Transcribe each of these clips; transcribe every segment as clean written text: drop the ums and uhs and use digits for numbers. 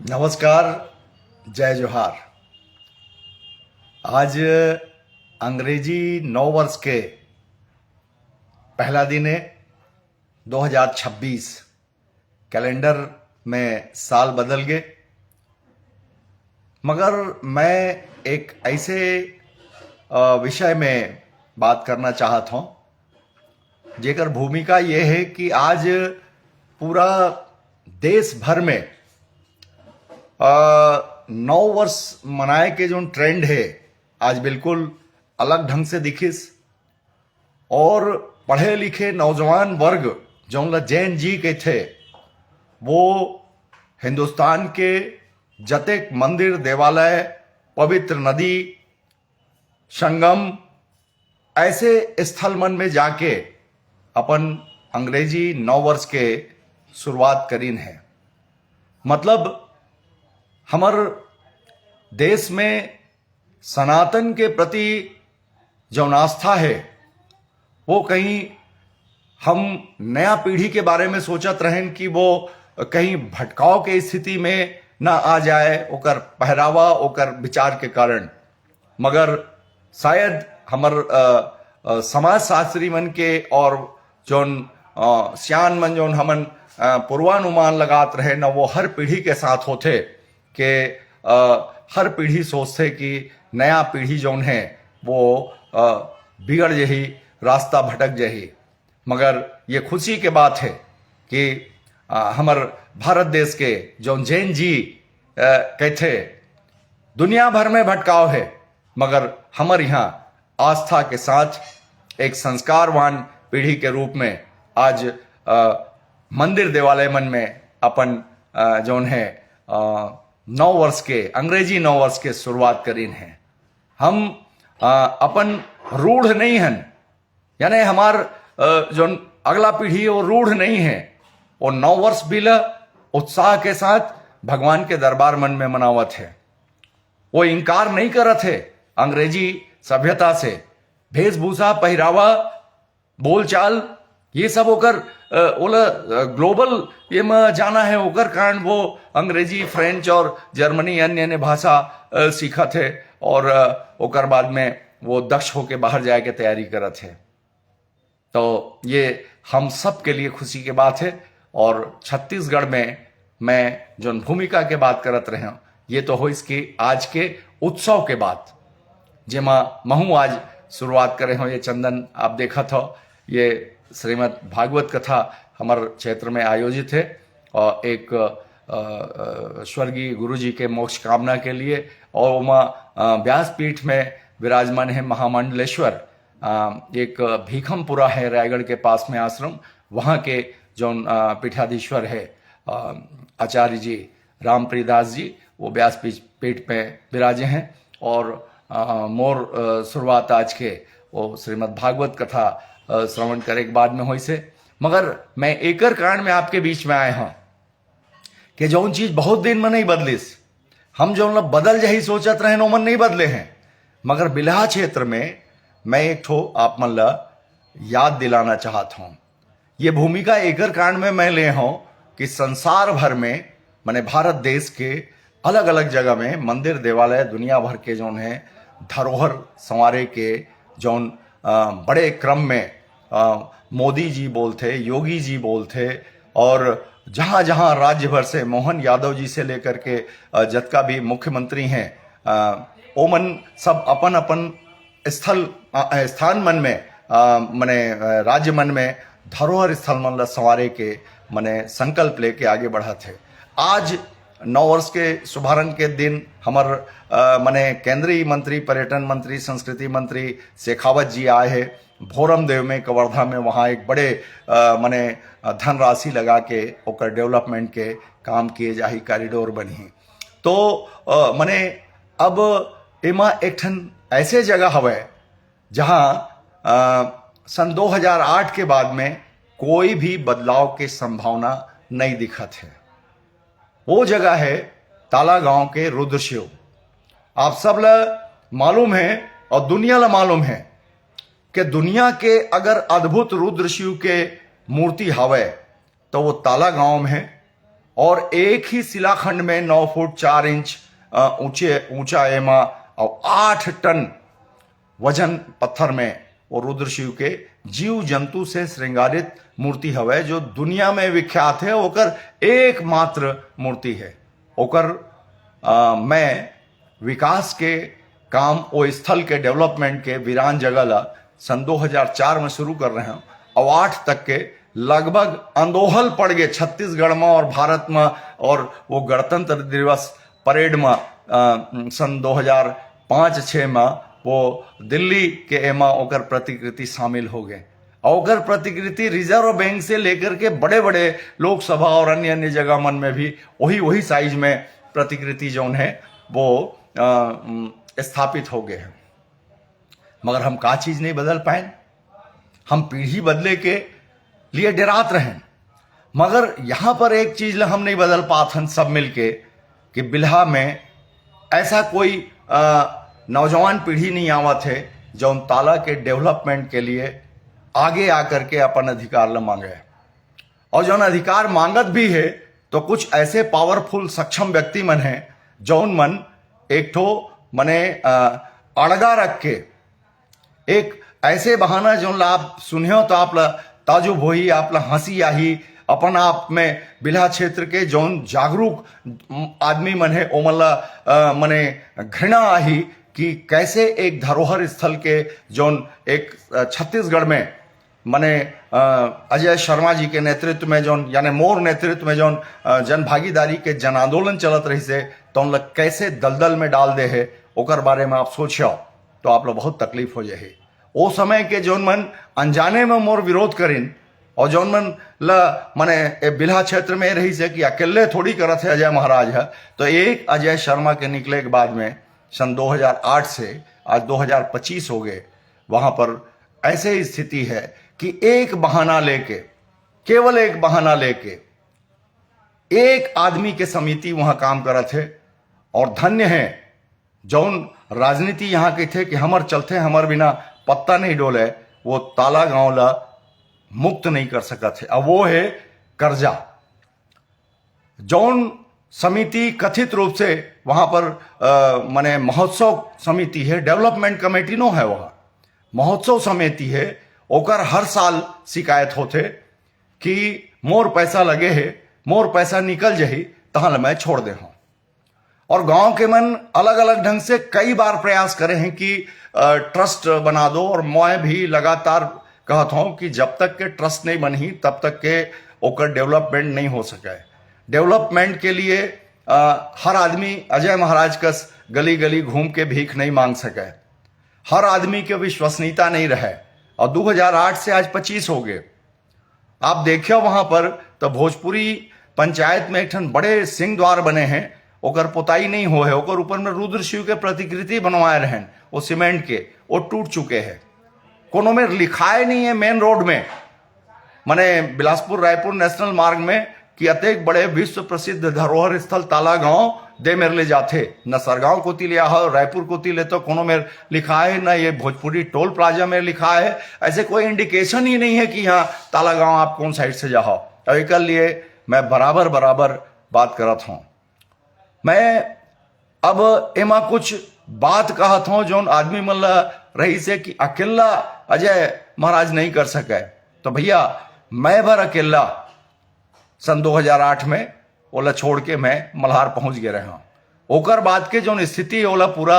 नमस्कार। जय जोहार। आज अंग्रेजी नव वर्ष के पहला दिन है। 2026 कैलेंडर में साल बदल गए, मगर मैं एक ऐसे विषय में बात करना चाहता हूँ जेकर भूमिका ये है कि आज पूरा देश भर में नौ वर्ष मनाए के जो ट्रेंड है आज बिल्कुल अलग ढंग से दिखिस। और पढ़े लिखे नौजवान वर्ग जो जैन जी के थे वो हिंदुस्तान के जतेक मंदिर देवालय पवित्र नदी संगम ऐसे स्थल मन में जाके अपन अंग्रेजी नौ वर्ष के शुरुआत करीन है। मतलब हमार देश में सनातन के प्रति जो आस्था है वो कहीं हम नया पीढ़ी के बारे में सोचत रहें कि वो कहीं भटकाव के स्थिति में ना आ जाए ओकर पहरावा ओकर विचार के कारण। मगर शायद हमर समाज शास्त्री मन के और जोन सियान मन जोन हमन पूर्वानुमान लगात रहे ना वो हर पीढ़ी के साथ होते कि हर पीढ़ी सोचते कि नया पीढ़ी जोन है वो बिगड़ जही रास्ता भटक जही। मगर ये खुशी के बात है कि हमार भारत देश के जो जैन जी कहते दुनिया भर में भटकाव है मगर हमारे यहाँ आस्था के साथ एक संस्कारवान पीढ़ी के रूप में आज मंदिर देवालय मन में अपन जोन है नौ वर्ष के अंग्रेजी नौ वर्ष के शुरुआत करीन है। हम अपन रूढ़ नहीं हन, यानी हमार जो अगला पीढ़ी वो रूढ़ नहीं है। वो नौ वर्ष भी उत्साह के साथ भगवान के दरबार मन में मनावत है। वो इनकार नहीं करत है अंग्रेजी सभ्यता से। वेशभूषा पहरावा बोलचाल ये सब होकर ओला ग्लोबल ये में जाना है ओकर कारण वो अंग्रेजी फ्रेंच और जर्मनी अन्य अन्य भाषा सीखत है और ओकर बाद में वो दक्ष होके बाहर जाए के तैयारी करत है। तो ये हम सब के लिए खुशी की बात है। और छत्तीसगढ़ में मैं जो भूमिका के बात करत रहे हूँ ये तो हो इसकी आज के उत्सव के बात जेमा महू आज शुरुआत करे हो। ये चंदन आप देखा था, ये श्रीमद् भागवत कथा हमारे क्षेत्र में आयोजित है और एक स्वर्गीय गुरु जी के मोक्ष कामना के लिए। और वहाँ व्यासपीठ में विराजमान है महामंडलेश्वर, एक भीखमपुरा है रायगढ़ के पास में आश्रम, वहाँ के जो पीठाधीश्वर है आचार्य जी रामप्रियदास जी वो व्यासपीठ में विराजे हैं। और मोर शुरुआत आज के वो श्रीमद् भागवत कथा श्रवण करे के बाद में हो से। मगर मैं एकर कारण में आपके बीच में आए हूं कि जौन चीज बहुत दिन में नहीं बदलिस, हम जो बदल जही सोचत रहे नो मन नहीं बदले हैं। मगर बिल्हा क्षेत्र में मैं एक ठो आप मन ला याद दिलाना चाहता हूं। ये भूमिका एकर कारण में मैं ले हूं कि संसार भर में माने भारत देश के अलग अलग जगह में मंदिर देवालय दुनिया भर के जौन है धरोहर संवारे के जौन बड़े क्रम में मोदी जी बोलते, योगी जी बोलते और जहां जहां राज्य भर से मोहन यादव जी से लेकर के जतका भी मुख्यमंत्री हैं ओमन सब अपन अपन स्थान मन में मने राज्य मन में धरोहर स्थल मन ला संवारे के मने संकल्प लेके आगे बढ़ा थे। आज नौ वर्ष के शुभारंभ के दिन हमार मने केंद्रीय मंत्री पर्यटन मंत्री संस्कृति मंत्री शेखावत जी आए हैं भोरम देव में कवर्धा में। वहाँ एक बड़े मने धनराशि लगा के ओकर डेवलपमेंट के काम किए जाही, कॉरिडोर बनी। तो मने अब एमा एक ठन ऐसे जगह हवे जहाँ सन 2008 के बाद में कोई भी बदलाव के संभावना नहीं दिखत है। वो जगह है ताला गांव के रुद्रशिव। आप सब ला मालूम है और दुनिया ला मालूम है कि दुनिया के अगर अद्भुत रुद्रशिव के मूर्ति हवे तो वो ताला गांव में है। और एक ही शिलाखंड में 9 फुट 4 इंच ऊंचा एमा और 8 टन वजन पत्थर में वो रुद्र शिव के जीव जंतु से श्रृंगारित मूर्ति हवे जो दुनिया में विख्यात है। ओकर एकमात्र मूर्ति है। ओकर मैं विकास के काम ओ स्थल के डेवलपमेंट के वीरान जगह ला सन 2004 में शुरू कर रहे हैं और 8 तक के लगभग अंदोहल पड़ गए छत्तीसगढ़ में और भारत में। और वो गणतंत्र दिवस परेड में सन 2005-6 में वो दिल्ली के एमा ओकर प्रतिकृति शामिल हो गए। और ओकर प्रतिकृति रिजर्व बैंक से लेकर के बड़े बड़े लोकसभा और अन्य अन्य जगह मन में भी वही साइज में प्रतिकृति जो है वो स्थापित हो गए हैं। मगर हम का चीज नहीं बदल पाए। हम पीढ़ी बदले के लिए डरात रहे, मगर यहां पर एक चीज हम नहीं बदल पात हन सब मिलके कि बिल्हा में ऐसा कोई नौजवान पीढ़ी नहीं आवत है जो उन ताला के डेवलपमेंट के लिए आगे आकर के अपन अधिकार ल मांगे। और जो अधिकार मांगत भी है तो कुछ ऐसे पावरफुल सक्षम व्यक्ति मन है जौन मन एक ठो मने अड़गा रख के एक ऐसे बहाना जो आप सुनियो तो आप ताजुब होई, आप हंसी आही। अपन आप में बिल्हा क्षेत्र के जौन जागरूक आदमी मन है ओमला मने घृणा आही कि कैसे एक धरोहर स्थल के जौन एक छत्तीसगढ़ में मने अजय शर्मा जी के नेतृत्व में जौन यानी मोर नेतृत्व में जौन जन भागीदारी के जन आंदोलन चलत रही से तो उन लोग कैसे दलदल में डाल दे है ओकर बारे में आप सोचियो तो आप लोग बहुत तकलीफ हो जाए। ओ समय के जौन मन अनजाने में मोर विरोध करिन और जौन मन मने बिल्हा क्षेत्र में रही से कि अकेले थोड़ी करत है अजय महाराज है। तो एक अजय शर्मा के निकले के बाद में सन 2008 से आज 2025 हो गए, वहां पर ऐसे स्थिति है कि एक बहाना लेके, केवल एक बहाना लेके एक आदमी के समिति वहां काम करत है। और धन्य है जौन राजनीति यहां के थे कि हमर चलते हमर बिना पत्ता नहीं डोले, वो ताला गांव ला मुक्त नहीं कर सकत है। अब वो है कर्जा। जौन समिति कथित रूप से वहां पर माने महोत्सव समिति है, डेवलपमेंट कमेटी नो है, वहां महोत्सव समिति है। ओकर हर साल शिकायत होते कि मोर पैसा लगे है, मोर पैसा निकल जही तहां मैं छोड़ दे हूं। और गांव के मन अलग अलग ढंग से कई बार प्रयास करे हैं कि ट्रस्ट बना दो। और मैं भी लगातार कहता हूं कि जब तक के ट्रस्ट नहीं बनी तब तक के ओकर डेवलपमेंट नहीं हो सके। डेवलपमेंट के लिए हर आदमी अजय महाराज का गली गली घूम के भीख नहीं मांग सके, हर आदमी की विश्वसनीयता नहीं रहे। और 2008 से आज 25 हो गए। आप देखियो वहां पर तो भोजपुरी पंचायत में एक ठन बड़े सिंह द्वार बने हैं, ओकर पोताई नहीं हो है। ओकर ऊपर में रुद्र शिव के प्रतिकृति बनवाए रहे, वो सीमेंट के, वो टूट चुके हैं। कोनो में लिखाए नहीं है मेन रोड में, माने बिलासपुर रायपुर नेशनल मार्ग में कि अतेक बड़े विश्व प्रसिद्ध धरोहर स्थल ताला गांव दे मेरे ले जाते न सरगांव को लिया हो, रायपुर को ले तो कोनो में लिखा है ना ये भोजपुरी टोल प्लाजा में लिखा है। ऐसे कोई इंडिकेशन ही नहीं है कि यहाँ ताला गांव आप कौन साइड से जाओ। और एक लिए मैं बराबर बात करत हूं। मैं अब एमा कुछ बात कहत हूं जो आदमी मन रही से कि अकेला अजय महाराज नहीं कर सके। तो भैया मैं भर अकेला सन 2008 में ओला छोड़ के मैं मल्हार पहुंच गए रहा। ओकर बाद के जो स्थिति ओला पूरा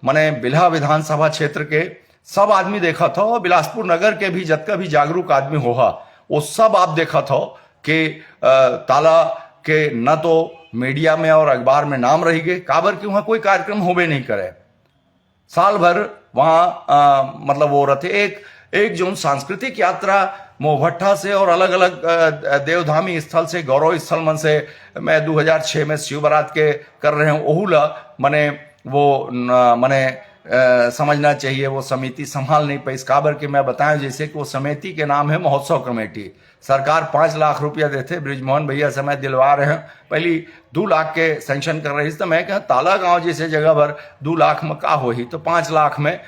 मने बिल्हा विधानसभा क्षेत्र के सब आदमी देखा था, बिलासपुर नगर के भी जतका भी जागरूक आदमी होगा वो सब आप देखा था कि ताला के न तो मीडिया में और अखबार में नाम रही गए, काबर कि वहां कोई कार्यक्रम होबे नहीं करे। साल भर वहां मतलब वो रहते एक जो सांस्कृतिक यात्रा मोहभट्टा से और अलग अलग देवधामी स्थल से, गौरव स्थल मन से मैं 2006 में शिव बारात के कर रहे हूँ। ओहुला मने वो मने समझना चाहिए वो समिति संभाल नहीं पाई। काबर कि मैं बताया जैसे कि वो समिति के नाम है महोत्सव कमेटी। सरकार 5 लाख रुपया देते, ब्रिजमोहन भैया समय दिलवा रहे हैं, पहली 2 लाख के सैंक्शन कर रही। तो मैं कहा ताला गांव जैसे जगह पर 2 लाख में का हो ही, तो 5 लाख में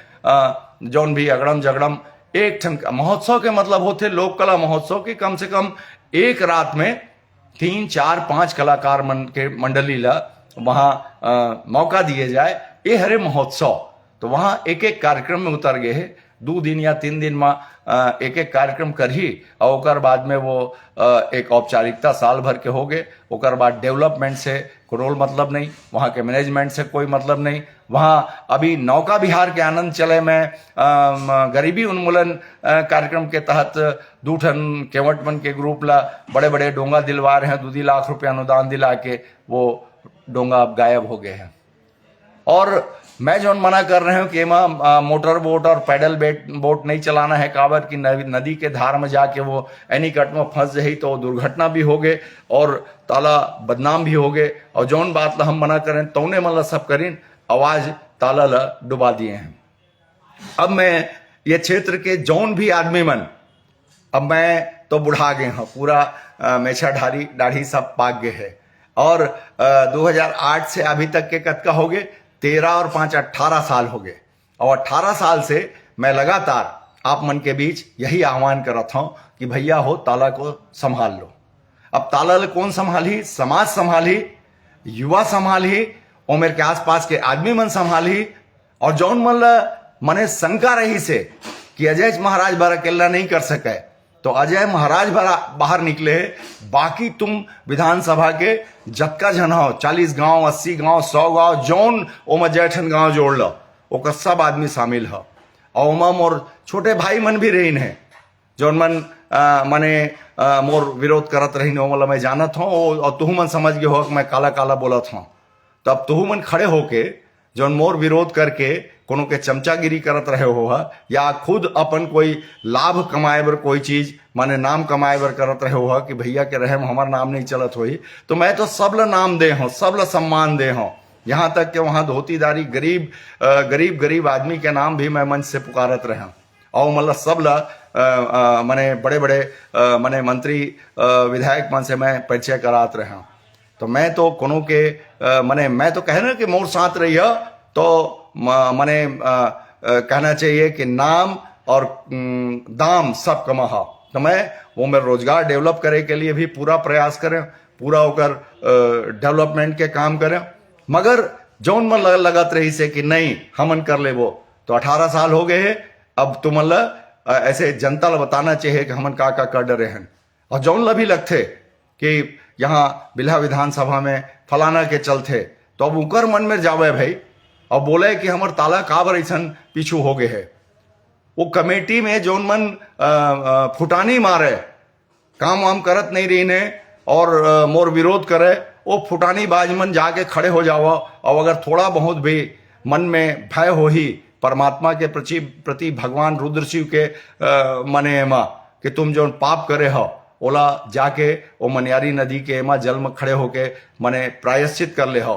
जौन भी अगड़म जगड़म एक ठन महोत्सव के मतलब होते लोक कला महोत्सव के कम से कम एक रात में 3 4 5 कलाकार के मंडली ला वहाँ मौका दिए जाए ये हरे महोत्सव। तो वहाँ एक एक कार्यक्रम में उतर गए है, 2 दिन या 3 दिन में एक एक कार्यक्रम कर ही और ओकर बाद में वो एक औपचारिकता साल भर के हो गए। ओकर बाद डेवलपमेंट से कोई मतलब नहीं, वहाँ के मैनेजमेंट से कोई मतलब नहीं। वहाँ अभी नौका विहार के आनंद चले में गरीबी उन्मूलन कार्यक्रम के तहत 2 ठन केवट मन के ग्रुप ला बड़े बड़े डोंगा दिलवा रहे हैं, 2 लाख रुपया अनुदान दिला के वो डोंगा अब गायब हो गए हैं। और मैं जो मना कर रहे हूँ कि मोटर बोट और पैडल बोट नहीं चलाना है, काबर की नदी के धार में जाके वो एनीकट में फंस जाही तो दुर्घटना भी हो गए और ताला बदनाम भी हो गए। और जौन बात ला हम मना करें तौने मतलब सब करीन आवाज ताला ला डुबा दिए हैं। अब मैं ये क्षेत्र के जौन भी आदमी मन, अब मैं तो बुढ़ा गए हूँ, पूरा मेछा दाढ़ी सब पाक गए है। और 2008 से अभी तक के कतका हो गए, 13 और 5 18 साल हो गए। और 18 साल से मैं लगातार आप मन के बीच यही आह्वान करत हूं कि भैया हो ताला को संभाल लो। अब ताला कौन संभाली? समाज संभाली, युवा संभाली, उम्र के आसपास के आदमी मन संभाली। और जौन मन मने शंका रही से कि अजय महाराज बार अकेला नहीं कर सके, तो अजय महाराज बाहर निकले। बाकी तुम विधानसभा के जतका जन हो, 40 गांव, 80 गांव, 100 गांव, जौन ओमा जैठन गांव जोड़ लो, ओकर सब आदमी शामिल हो। और ओमा मोर छोटे भाई मन भी रहीन है, जौन मन मोर विरोध करत रहीन, ओमला मैं जानत हूँ। और तुहू मन समझ गए हो कि मैं काला काला बोलत हूँ। तब तुहू मन खड़े होके जौन मोर विरोध करके कोनो के चमचागिरी करत रहे हो, या खुद अपन कोई लाभ कमाए बर कोई चीज माने नाम कमाए बर करत रहे हो कि भैया के रहे हमार नाम नहीं चलत होई, तो मैं तो सबला नाम दे हूँ, सबला सम्मान दे हूँ। यहाँ तक कि वहाँ धोतीदारी गरीब आदमी के नाम भी मैं मंच से पुकारत रहे हूँ। और मतलब सबला मने बड़े बड़े मने मंत्री विधायक मन से मैं परिचय करात रहे हूँ। तो मैं तो कोनो के मैं तो कह रहा कि मोर साथ रही है, तो कहना चाहिए कि नाम और दाम सब कमा हो। तो मैं वो मेरे रोजगार डेवलप करे के लिए भी पूरा प्रयास करें, पूरा होकर डेवलपमेंट के काम करें। मगर जौन मन लगत रही से कि नहीं हमन कर ले वो, तो 18 साल हो गए हैं। अब तुम ऐसे जनता ला बताना चाहिए कि हमन का कर डरे हैं। और जौन ला भी लगते कि यहाँ बिल्हा विधानसभा में फलाना के चलते, तो अब उकर मन में जावे भाई और बोले कि हमार ताला काबर ऐसा पीछू हो गए है। वो कमेटी में जौन मन फुटानी मारे, काम वाम करत नहीं रही ने और मोर विरोध करे, वो फुटानी बाज मन जाके खड़े हो जाओ। और अगर थोड़ा बहुत भी मन में भय हो ही परमात्मा के प्रति भगवान रुद्र शिव के मने एमा कि तुम जो पाप करे हो, ओला जाके वो मनियारी नदी के एमा जल में खड़े होके मने प्रायश्चित कर ले हो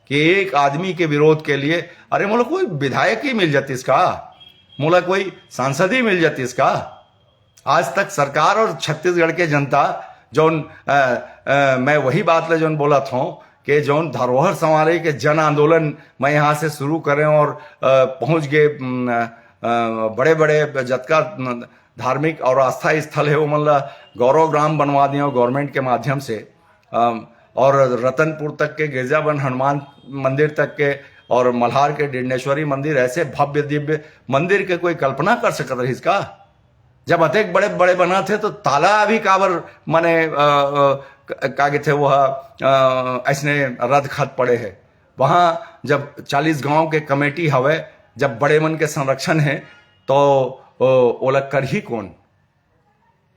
कि एक आदमी के विरोध के लिए, अरे मोला कोई विधायक ही मिल जाती इसका, मोला कोई सांसद ही मिल जाती इसका। आज तक सरकार और छत्तीसगढ़ के जनता जौन मैं वही बात ले जौन बोला था कि जौन धरोहर संवारे के जन आंदोलन मैं यहाँ से शुरू करें और पहुंच गए बड़े बड़े जतका धार्मिक और आस्था स्थल है वो मतलब गौरव ग्राम बनवा दिए गवर्नमेंट के माध्यम से। और रतनपुर तक के गिरजाबन हनुमान मंदिर तक के और मल्हार के डिंडेश्वरी मंदिर, ऐसे भव्य दिव्य मंदिर के कोई कल्पना कर सकता रही इसका। जब अतेक बड़े बड़े बना थे तो ताला भी काबर माने कागे थे वो ऐसने रद खत पड़े है। वहाँ जब 40 गांव के कमेटी हवे, जब बड़े मन के संरक्षण है तो ओला कर ही कौन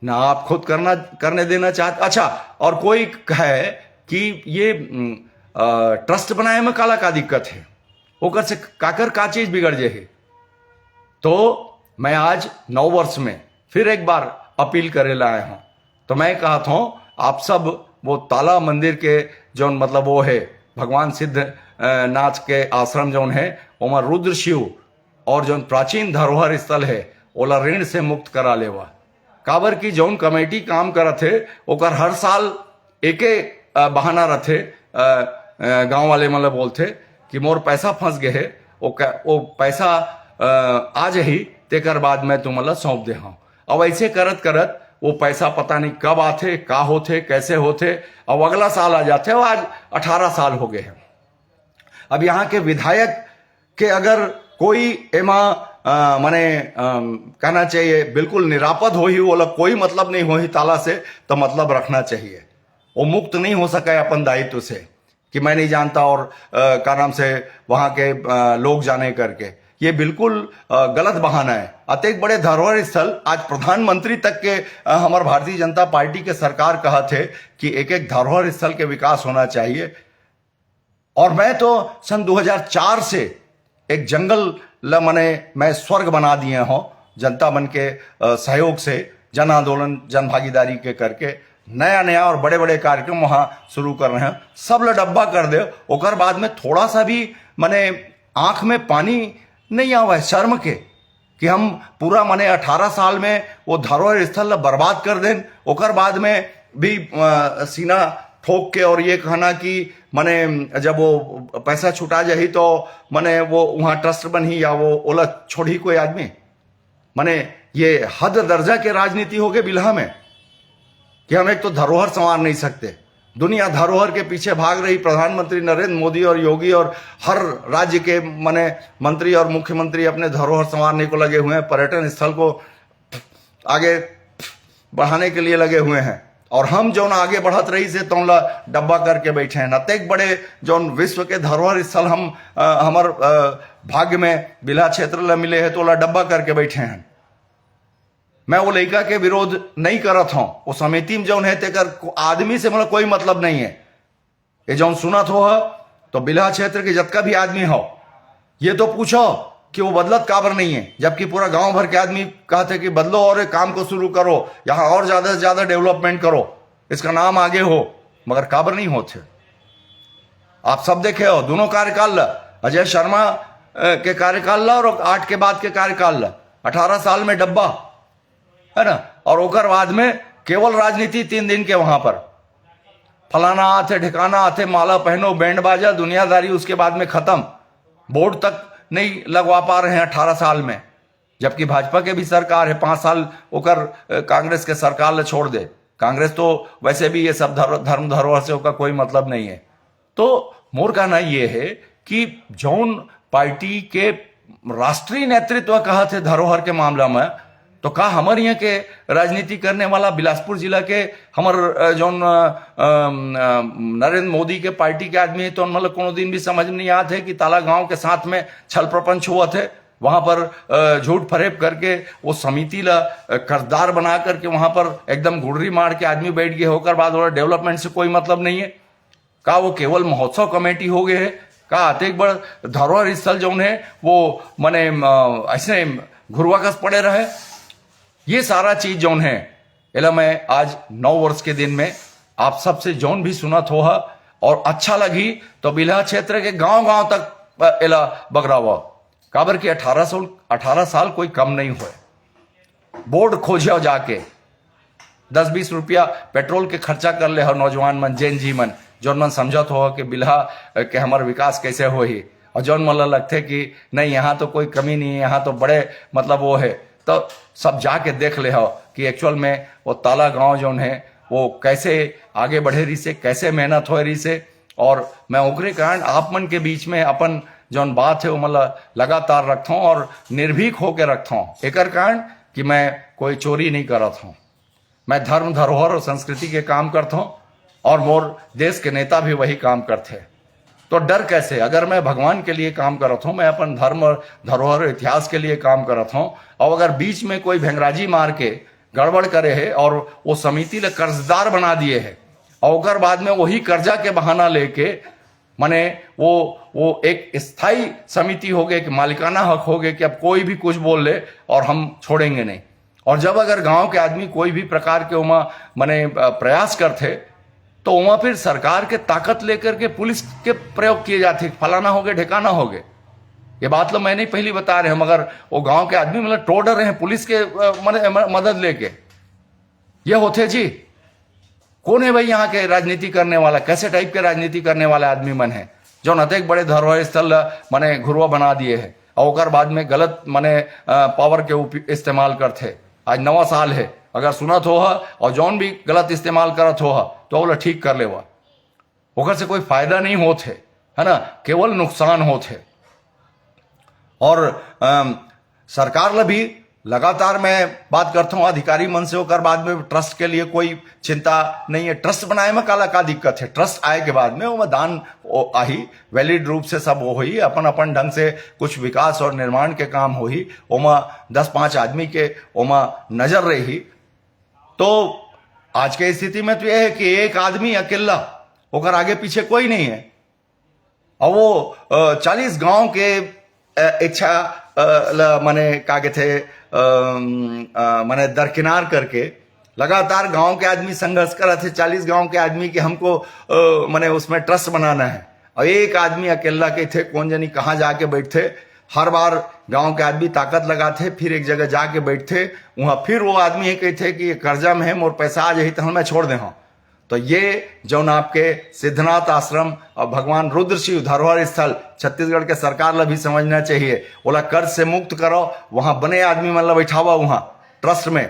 ना, आप खुद करने देना चाहते। अच्छा, और कोई कहे कि ये ट्रस्ट बनाए में काला का दिक्कत है, ओकर से काकर का चीज बिगड़ जाए। तो मैं आज 9 वर्ष में फिर एक बार अपील करे लाया हूं। तो मैं कहा था आप सब वो ताला मंदिर के जो मतलब वो है भगवान सिद्ध नाथ के आश्रम जो है ओमा रुद्र शिव और जो प्राचीन धरोहर स्थल है ओला ऋण से मुक्त करा लेवा। काबर की जौन कमेटी काम करत है ओकर हर साल एके बहाना रथे, गांव वाले मतलब बोलते कि मोर पैसा फंस गए है, वो पैसा आज ही तेकर बाद मैं तुमला सौंप दे हूं। अब ऐसे करत करत वो पैसा पता नहीं कब आते, का होते, कैसे होते, अब अगला साल आ जाते और आज 18 साल हो गए हैं। अब यहाँ के विधायक के अगर कोई एमा माने कहना चाहिए बिल्कुल निरापद हो ही, वो लोग कोई मतलब नहीं हो ही ताला से, तो मतलब रखना चाहिए। वो मुक्त नहीं हो सका है अपन दायित्व से कि मैं नहीं जानता और का नाम से वहां के लोग जाने करके, ये बिल्कुल गलत बहाना है। अत्यंत बड़े धरोहर स्थल, आज प्रधानमंत्री तक के हमारे भारतीय जनता पार्टी के सरकार कहा थे कि एक एक धरोहर स्थल के विकास होना चाहिए। और मैं तो सन 2004 से एक जंगल मैं स्वर्ग बना दिए हूं जनता मन के सहयोग से, जन आंदोलन जन भागीदारी के करके नया नया और बड़े बड़े कार्यक्रम वहां शुरू कर रहे हैं। सब ल डब्बा कर दे, ओकर बाद में थोड़ा सा भी आंख में पानी नहीं आवा शर्म के कि हम पूरा 18 साल में वो धरोहर स्थल बर्बाद कर दें, ओकर बाद में भी सीना ठोक के और ये कहना कि जब वो पैसा छुटा जाही तो वो वहां ट्रस्ट बनी या वो ओला छोड़ी कोई आदमी, ये हद दर्जा के राजनीति हो गए बिल्हा में कि हम एक तो धरोहर संवार नहीं सकते। दुनिया धरोहर के पीछे भाग रही, प्रधानमंत्री नरेंद्र मोदी और योगी और हर राज्य के मंत्री और मुख्यमंत्री अपने धरोहर संवारने को लगे हुए हैं, पर्यटन स्थल को आगे बढ़ाने के लिए लगे हुए हैं। और हम जो आगे बढ़त रही से तो डब्बा करके बैठे हैं। अत्यंत बड़े जो विश्व के धरोहर स्थल हम हमार भाग्य में बिल्हा क्षेत्र मिले हैं तो डब्बा करके बैठे हैं। मैं वो लड़का के विरोध नहीं करत हूं, वो समिति में जौन है तेकर आदमी से मतलब कोई मतलब नहीं है। ये जौन सुनत हो तो बिल्हा क्षेत्र के जतका भी आदमी हो, ये तो पूछो कि वो बदलत काबर नहीं है, जबकि पूरा गांव भर के आदमी कहते कि बदलो और एक काम को शुरू करो, यहां और ज्यादा से ज्यादा डेवलपमेंट करो, इसका नाम आगे हो, मगर काबर नहीं होते। आप सब देखे हो दोनों कार्यकाल अजय शर्मा के कार्यकाल और 8 के बाद के कार्यकाल 18 साल में डब्बा है ना। और ओकर बाद में केवल राजनीति 3 दिन के वहां पर फलाना आते ठिकाना आते, माला पहनो बैंड बाजा दुनियादारी, उसके बाद में खत्म। बोर्ड तक नहीं लगवा पा रहे हैं 18 साल में, जबकि भाजपा के भी सरकार है। 5 साल ओकर कांग्रेस के सरकार ले छोड़ दे, कांग्रेस तो वैसे भी ये सब धर्म धरोहर से ओका कोई मतलब नहीं है। तो मोर कहना ये है कि जौन पार्टी के राष्ट्रीय नेतृत्व कहा थे धरोहर के मामला में, तो का हमारे यहाँ के राजनीति करने वाला बिलासपुर जिला के हमार जौन नरेंद्र मोदी के पार्टी के आदमी है तो कोनो दिन भी समझ नहीं आते कि ताला गांव के साथ में छल प्रपंच हुआ थे, वहां पर झूठ फरेब करके वो समिति ला कर्जदार बना करके वहां पर एकदम गुड़री मार के आदमी बैठ गए, होकर बाद और डेवलपमेंट से कोई मतलब नहीं है। का वो केवल महोत्सव कमेटी हो गए है का? आते एक बड़ धरोहर स्थल जो है वो ऐसे घुरवाकस पड़े रहे। ये सारा चीज जौन है एला मैं आज 9 वर्ष के दिन में आप सबसे जौन भी सुनत हो और अच्छा लगी तो बिल्हा क्षेत्र के गांव गांव तक एला बगरावा काबर की 18 साल कोई कम नहीं हुए। बोर्ड खोजे जाके 10-20 रुपया पेट्रोल के खर्चा कर ले हो नौजवान मन, जैन जी मन, जौन मन समझत हो कि बिल्हा के हमारे विकास कैसे हो ही, और जौन मन लगते कि नहीं यहाँ तो कोई कमी नहीं है, यहाँ तो बड़े वो है, तो सब जाके देख ले हो कि एक्चुअल में वो ताला गांव जौन है वो कैसे आगे बढ़े रही से, कैसे मेहनत हो रही से। और मैं ओकरे कारण आप मन के बीच में अपन जौन बात है वो लगातार रखता हूँ और निर्भीक होके रखता हूँ। एकर कारण कि मैं कोई चोरी नहीं करत हूँ, मैं धर्म धरोहर और संस्कृति के काम करता हूँ और मोर देश के नेता भी वही काम करते हैं। तो डर कैसे? अगर मैं भगवान के लिए काम करत हूं, मैं अपन धर्म और धरोहर इतिहास के लिए काम करत हूं, और अगर बीच में कोई भेंगराजी मार के गड़बड़ करे है और वो समिति ले कर्जदार बना दिए है और ओकर बाद में वही कर्जा के बहाना लेके वो एक स्थायी समिति हो गए कि मालिकाना हक हो गए कि अब कोई भी कुछ बोल ले और हम छोड़ेंगे नहीं। और जब अगर गांव के आदमी कोई भी प्रकार के प्रयास करते तो वहां फिर सरकार के ताकत लेकर के पुलिस के प्रयोग किए जाते, फलाना हो गए ढेकाना हो गए। ये बात तो मैं नहीं पहली बता रहे हैं, मगर वो गांव के आदमी टोड़ रहे हैं पुलिस के मदद लेके। ये होते जी कौन है भाई यहाँ के राजनीति करने वाला? कैसे टाइप के राजनीति करने वाला आदमी मन है जो अनेक बड़े धरोहर स्थल घुरवा बना दिए है और बाद में गलत पावर के इस्तेमाल करते। आज 9 साल है अगर सुनत हो और जौन भी गलत इस्तेमाल करत हो तो बोला ठीक कर ले ओकर से कोई फायदा नहीं होते, है ना, केवल नुकसान होते। और सरकार ला भी लगातार मैं बात करता हूं अधिकारी मन से होकर, बाद में ट्रस्ट के लिए कोई चिंता नहीं है। ट्रस्ट बनाए में काला का दिक्कत है, ट्रस्ट आए के बाद में वो दान आही वैलिड रूप से सब वो ही अपन अपन ढंग से कुछ विकास और निर्माण के काम हो ही, ओमा 10-5 आदमी के ओमा नजर रही। तो आज के स्थिति में तो यह है कि एक आदमी अकेला होकर आगे पीछे कोई नहीं है, और वो 40 गांव के इच्छा माने का थे माने दरकिनार करके लगातार गांव के आदमी संघर्ष कर रहे थे, 40 गांव के आदमी कि हमको माने उसमें ट्रस्ट बनाना है, और एक आदमी अकेला के थे, कौन जानी कहां जाके बैठते। हर बार गांव के आदमी ताकत लगाते, फिर एक जगह जाके बैठते, वहां फिर वो आदमी ये कहते कि ये कर्जा में है, मोर पैसा आ जाही तो मैं छोड़ दे। तो ये जौन आपके सिद्धनाथ आश्रम और भगवान रुद्र शिव धरोहर स्थल छत्तीसगढ़ के सरकार ला भी समझना चाहिए, बोला कर्ज से मुक्त करो, वहां बने आदमी मतलब बैठावा वहां ट्रस्ट में,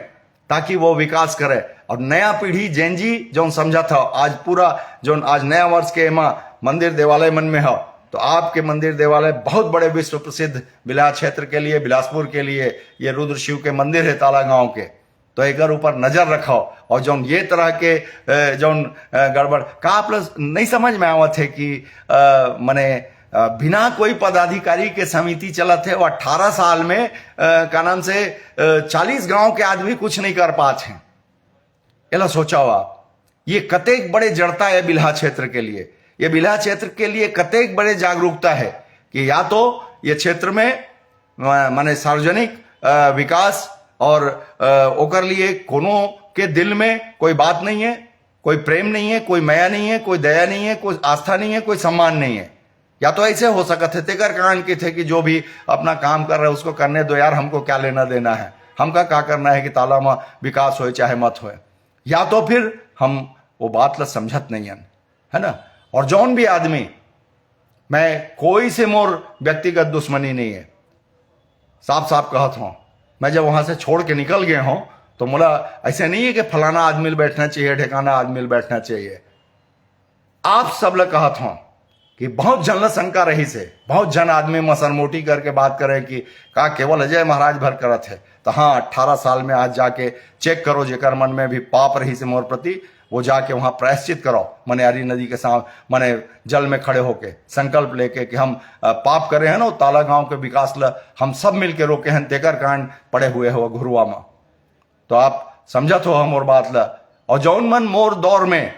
ताकि वो विकास करे। और नया पीढ़ी जैन जी जो समझा था, आज पूरा जो आज नया वर्ष के एमा मंदिर देवालय मन में हो, तो आपके मंदिर देवालय बहुत बड़े विश्व प्रसिद्ध बिलास क्षेत्र के लिए, बिलासपुर के लिए ये रुद्र शिव के मंदिर है ताला गांव के, तो एक ऊपर नजर रखो। और जो ये तरह के जो गड़बड़ का आप लोग नहीं समझ में आवत है कि माने बिना कोई पदाधिकारी के समिति चला थे, वो 18 साल में का नाम से 40 गांव के आदमी कुछ नहीं कर पाते हैं। एला सोचाओ आप, ये कतेक बड़े जड़ता है बिल्हा क्षेत्र के लिए, ये बिल्हा क्षेत्र के लिए कतेक बड़े जागरूकता है कि या तो ये क्षेत्र में माने सार्वजनिक विकास और ओकर लिए कोनो के दिल में कोई बात नहीं है, कोई प्रेम नहीं है, कोई माया नहीं है, कोई दया नहीं है, कोई आस्था नहीं है, कोई सम्मान नहीं है। या तो ऐसे हो सकते थे तेकर कारण के थे कि जो भी अपना काम कर रहे हैं उसको करने दो यार, हमको क्या लेना देना है, हमका क्या करना है कि ताला में विकास हो चाहे मत हो। या तो फिर हम वो बात ला समझत नहीं है ना। और जौन भी आदमी, मैं कोई से मोर व्यक्तिगत दुश्मनी नहीं है, साफ साफ कहत हूं, मैं जब वहां से छोड़ के निकल गए हूं तो मोला ऐसे नहीं है कि फलाना आदमी बैठना चाहिए, ठिकाना आदमी बैठना चाहिए। आप सब लोग कहत हूं कि बहुत जन शंका रही से, बहुत जन आदमी मसरमोटी करके बात करे कि का केवल अजय महाराज भर करत है। तो हाँ, 18 साल में आज जाके चेक करो, जेकर मन में भी पाप रही से मोर प्रति, वो जाके वहां प्रायश्चित करो, मनियारी नदी के साथ माने जल में खड़े होके संकल्प लेके कि हम पाप करे हैं ना, ताला गांव के विकास ला हम सब मिलके रोके हैं, तेकर कांड पड़े हुए हो घुरुआ में। तो आप समझत हो हम और बात ला। और जौन मन मोर दौर में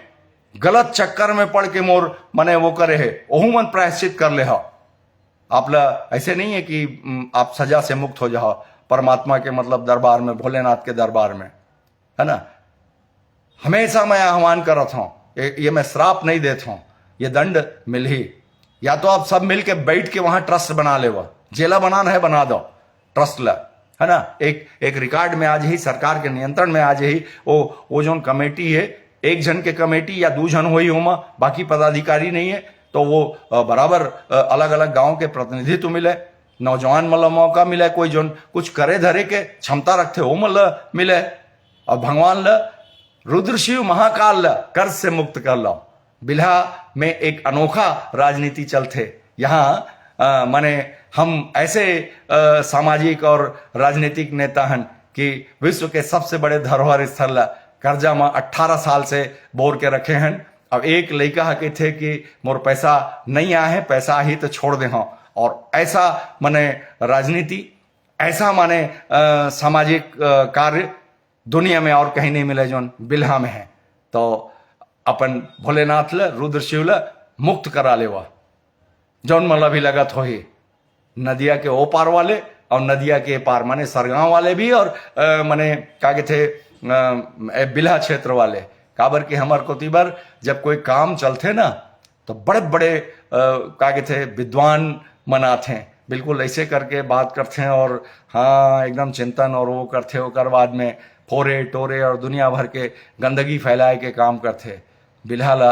गलत चक्कर में पड़ के मोर मने वो करे है, ओहू मन प्रायश्चित कर ले हो। आप ला ऐसे नहीं है कि आप सजा से मुक्त हो जाओ परमात्मा के मतलब दरबार में, भोलेनाथ के दरबार में, है ना। हमेशा मैं आह्वान करत हूं, ये मैं श्राप नहीं देता हूं, ये दंड मिल ही। या तो आप सब मिलके बैठ के वहां ट्रस्ट बना ले, जेला बनाना है बना दो ट्रस्ट ला, है ना। एक रिकॉर्ड में आज ही सरकार के नियंत्रण में आज ही वो जो कमेटी है, एक जन के कमेटी या 2 जन हो ही होमा, बाकी पदाधिकारी नहीं है, तो वो बराबर अलग अलग गांव के प्रतिनिधित्व मिले, नौजवान मतलब मौका मिले, कोई जो कुछ करे धरे के क्षमता रखते हो मतलब मिले, और भगवान ल रुद्र शिव महाकाल ला कर्ज से मुक्त कर लो। बिल्हा में एक अनोखा राजनीति चलते यहाँ माने हम ऐसे सामाजिक और राजनीतिक नेता हैं कि विश्व के सबसे बड़े धरोहर स्थल कर्जा में 18 साल से बोर के रखे हैं। अब एक लड़का के थे कि मोर पैसा नहीं आया है, पैसा ही तो छोड़ दे हाँ। और ऐसा माने राजनीति, ऐसा माने सामाजिक कार्य दुनिया में और कहीं नहीं मिले जो बिल्हा में है। तो अपन भोलेनाथ ल रुद्र शिव ल मुक्त करा लेवा, जौन मला भी लगत हो ही नदिया के ओ पार वाले और नदिया के पार माने सरगांव वाले भी, और माने क्या थे बिल्हा क्षेत्र वाले। काबर की हमार कोतीबर जब कोई काम चलते ना तो बड़े बड़े क्या थे विद्वान मनाते हैं, बिल्कुल ऐसे करके बात करते हैं, और हाँ एकदम चिंतन और वो करते होकर बाद में फोरे टोरे और दुनिया भर के गंदगी फैलाए के काम करते। बिल्हाला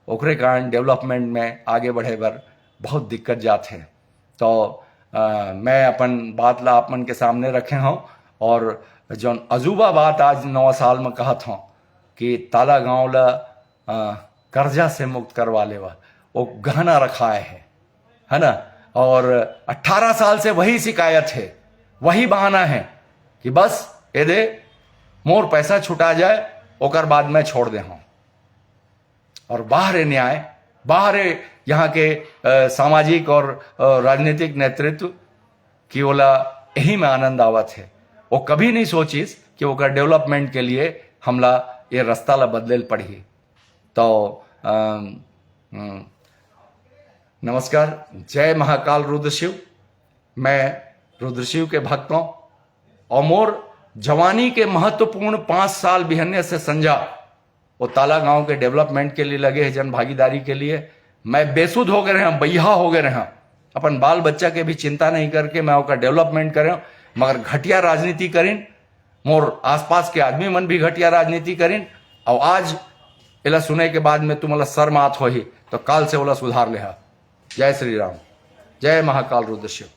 ओकरे कारण डेवलपमेंट में आगे बढ़े बर बहुत दिक्कत जाते हैं। तो मैं अपन बात ला आपमन के सामने रखे हूँ, और जौन अजूबा बात आज 9 साल में कहा था कि ताला गांव ला कर्जा से मुक्त करवा लेवा, वो गहना रखाए है ना। और 18 साल से वही शिकायत है, वही बहाना है कि बस ये दे मोर पैसा छुटा जाए ओकर बाद में छोड़ दे हूं। और बाहर न्याय, बाहर यहाँ के सामाजिक और राजनीतिक नेतृत्व की ओला यही में आनंद आवत है। वो कभी नहीं सोचिस कि ओकर डेवलपमेंट के लिए हमला ये रास्ता ला बदलेल पड़ी। तो नमस्कार, जय महाकाल रुद्रशिव। मैं रुद्रशिव के भक्त हूं और मोर जवानी के महत्वपूर्ण 5 साल बिहन्ने से संजा वो ताला गांव के डेवलपमेंट के लिए लगे हैं, जन भागीदारी के लिए। मैं बेसुध हो गए हैं, बैहा हो गए हैं, अपन बाल बच्चा के भी चिंता नहीं करके मैं ओकर डेवलपमेंट करें, मगर घटिया राजनीति करीन, मोर आसपास के आदमी मन भी घटिया राजनीति करीन। और आज इला सुने के बाद में तुम्हारा सर मात हो ही तो काल से ओला सुधार ले। जय श्री राम, जय महाकाल रुद्रशिव।